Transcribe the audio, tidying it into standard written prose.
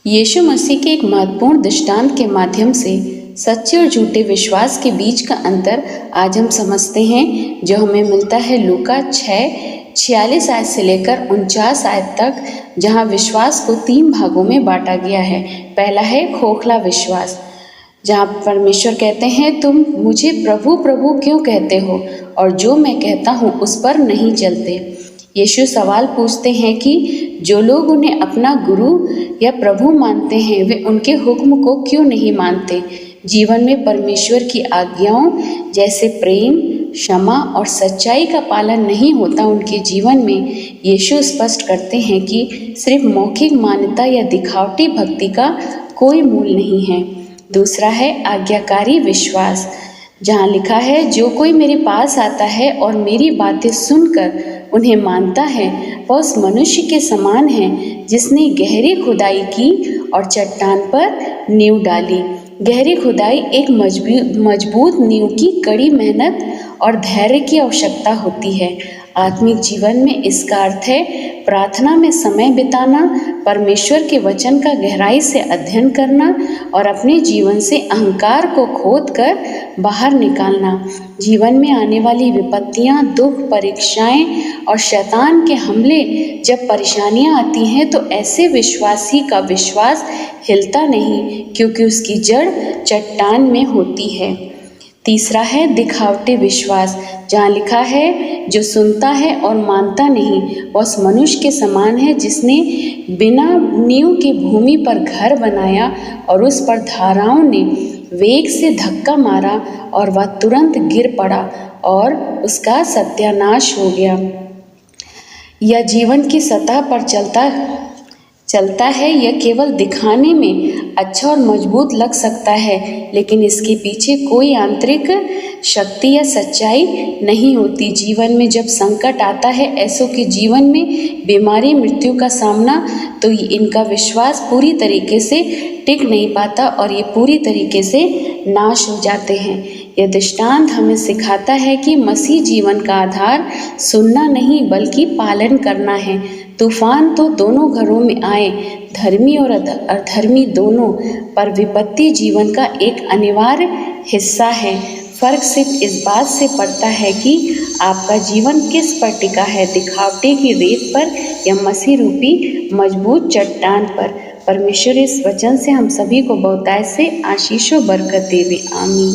यीशु मसीह के एक महत्वपूर्ण दृष्टांत के माध्यम से सच्चे और झूठे विश्वास के बीच का अंतर आज हम समझते हैं, जो हमें मिलता है लूका 6:46 आयत से लेकर 49 आयत तक, जहां विश्वास को 3 भागों में बांटा गया है। पहला है खोखला विश्वास, जहाँ परमेश्वर कहते हैं, तुम मुझे प्रभु प्रभु क्यों कहते हो और जो मैं कहता हूँ उस पर नहीं चलते। यीशु सवाल पूछते हैं कि जो लोग उन्हें अपना गुरु या प्रभु मानते हैं, वे उनके हुक्म को क्यों नहीं मानते। जीवन में परमेश्वर की आज्ञाओं जैसे प्रेम, क्षमा और सच्चाई का पालन नहीं होता उनके जीवन में। यीशु स्पष्ट करते हैं कि सिर्फ मौखिक मान्यता या दिखावटी भक्ति का कोई मूल नहीं है। दूसरा है आज्ञाकारी विश्वास, जहाँ लिखा है, जो कोई मेरे पास आता है और मेरी बातें सुनकर उन्हें मानता है, वह उस मनुष्य के समान है जिसने गहरी खुदाई की और चट्टान पर नींव डाली। गहरी खुदाई एक मजबूत नींव की कड़ी मेहनत और धैर्य की आवश्यकता होती है। आत्मिक जीवन में इसका अर्थ है प्रार्थना में समय बिताना, परमेश्वर के वचन का गहराई से अध्ययन करना और अपने जीवन से अहंकार को खोदकर बाहर निकालना। जीवन में आने वाली विपत्तियां, दुख, परीक्षाएं और शैतान के हमले जब परेशानियां आती हैं, तो ऐसे विश्वासी का विश्वास हिलता नहीं, क्योंकि उसकी जड़ चट्टान में होती है। तीसरा है दिखावटी विश्वास, जहाँ लिखा है, जो सुनता है और मानता नहीं, वह उस मनुष्य के समान है जिसने बिना नींव की भूमि पर घर बनाया और उस पर धाराओं ने वेग से धक्का मारा और वह तुरंत गिर पड़ा और उसका सत्यानाश हो गया। यह जीवन की सतह पर चलता है। यह केवल दिखाने में अच्छा और मजबूत लग सकता है, लेकिन इसके पीछे कोई आंतरिक शक्ति या सच्चाई नहीं होती। जीवन में जब संकट आता है, ऐसों के जीवन में बीमारी, मृत्यु का सामना, तो इनका विश्वास पूरी तरीके से टिक नहीं पाता और ये पूरी तरीके से नाश हो जाते हैं। यह दृष्टांत हमें सिखाता है कि मसीह जीवन का आधार सुनना नहीं बल्कि पालन करना है। तूफान तो दोनों घरों में आए, धर्मी और अधर्मी दोनों, पर विपत्ति जीवन का एक अनिवार्य हिस्सा है। फर्क सिर्फ इस बात से पड़ता है कि आपका जीवन किस पर टिका है, दिखावटे की रेत पर या मसीह रूपी मजबूत चट्टान पर। परमेश्वर इस वचन से हम सभी को बहुतायत से आशीष और बरकत देवे। आमीन।